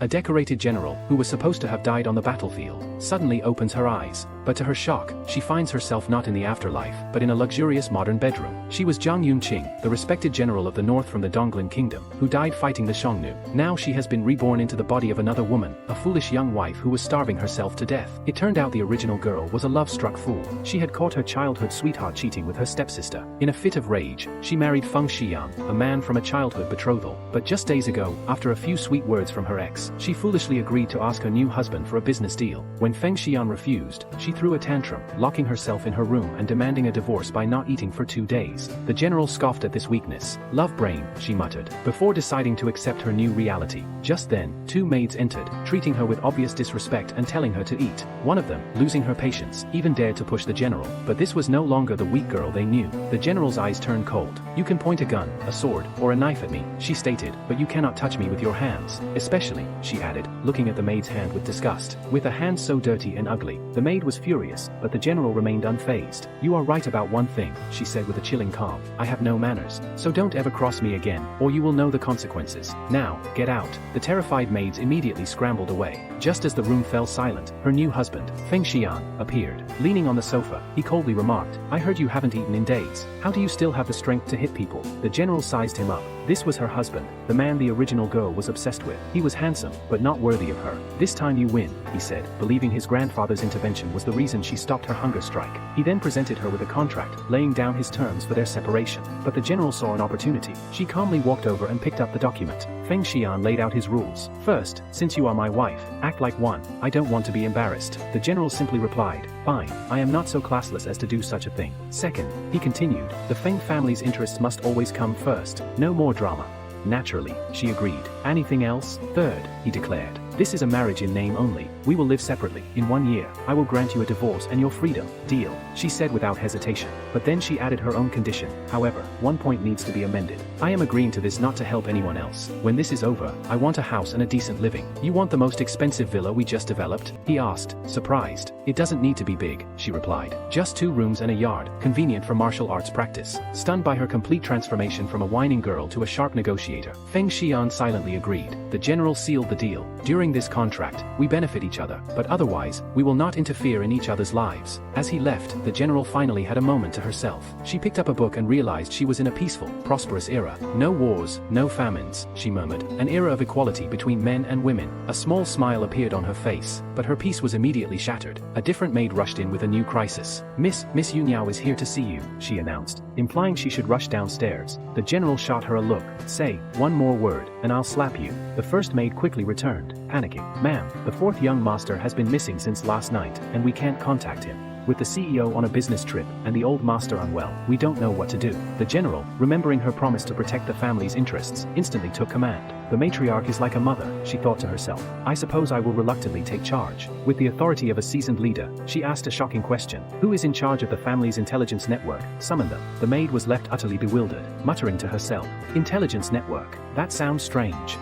A decorated general, who was supposed to have died on the battlefield, suddenly opens her eyes. But to her shock, she finds herself not in the afterlife, but in a luxurious modern bedroom. She was Zhang Yunqing, the respected general of the north from the Donglan kingdom, who died fighting the Xiongnu. Now she has been reborn into the body of another woman, a foolish young wife who was starving herself to death. It turned out the original girl was a love-struck fool. She had caught her childhood sweetheart cheating with her stepsister. In a fit of rage, she married Feng Xian, a man from a childhood betrothal. But just days ago, after a few sweet words from her ex, she foolishly agreed to ask her new husband for a business deal. When Feng Xian refused, she threw a tantrum, locking herself in her room and demanding a divorce by not eating for 2 days. The general scoffed at this weakness. "Love brain," she muttered, before deciding to accept her new reality. Just then, 2 maids entered, treating her with obvious disrespect and telling her to eat. One of them, losing her patience, even dared to push the general. But this was no longer the weak girl they knew. The general's eyes turned cold. "You can point a gun, a sword, or a knife at me," she stated, "but you cannot touch me with your hands. Especially," she added, looking at the maid's hand with disgust. With a hand so dirty and ugly, the maid was furious, but the general remained unfazed. "You are right about one thing," she said with a chilling calm. "I have no manners. So don't ever cross me again, or you will know the consequences. Now, get out." The terrified maids immediately scrambled away. Just as the room fell silent, her new husband, Feng Xian, appeared. Leaning on the sofa, he coldly remarked, "I heard you haven't eaten in days. How do you still have the strength to hit people?" The general sized him up. This was her husband, the man the original girl was obsessed with. He was handsome, but not worthy of her. "This time you win," he said, believing his grandfather's intervention was the reason she stopped her hunger strike. He then presented her with a contract, laying down his terms for their separation. But the general saw an opportunity. She calmly walked over and picked up the document. Feng Xian laid out his rules. "First, since you are my wife, act like one. I don't want to be embarrassed." The general simply replied, "Fine, I am not so classless as to do such a thing." Second, he continued, "the Feng family's interests must always come first. No more drama." Naturally, she agreed. "Anything else?" "Third," he declared, "this is a marriage in name only. We will live separately. In 1 year, I will grant you a divorce and your freedom." "Deal," she said without hesitation. But then she added her own condition. "However, one point needs to be amended. I am agreeing to this not to help anyone else. When this is over, I want a house and a decent living." "You want the most expensive villa we just developed?" he asked, surprised. "It doesn't need to be big," she replied. "Just 2 rooms and a yard, convenient for martial arts practice." Stunned by her complete transformation from a whining girl to a sharp negotiator, Feng Xian silently agreed. The general sealed the deal. "During this contract, we benefit each other, but otherwise, we will not interfere in each other's lives." As he left, the general finally had a moment to herself. She picked up a book and realized she was in a peaceful, prosperous era. "No wars, no famines," she murmured. "An era of equality between men and women." A small smile appeared on her face, but her peace was immediately shattered. A different maid rushed in with a new crisis. Miss Yunyao is here to see you," she announced, implying she should rush downstairs. The general shot her a look. "Say one more word, and I'll slap you." The first maid quickly returned, panicking. "Ma'am, the 4th young master has been missing since last night, and we can't contact him. With the CEO on a business trip, and the old master unwell, we don't know what to do." The general, remembering her promise to protect the family's interests, instantly took command. "The matriarch is like a mother," she thought to herself. "I suppose I will reluctantly take charge." With the authority of a seasoned leader, she asked a shocking question. "Who is in charge of the family's intelligence network? Summon them." The maid was left utterly bewildered, muttering to herself, "Intelligence network? That sounds strange."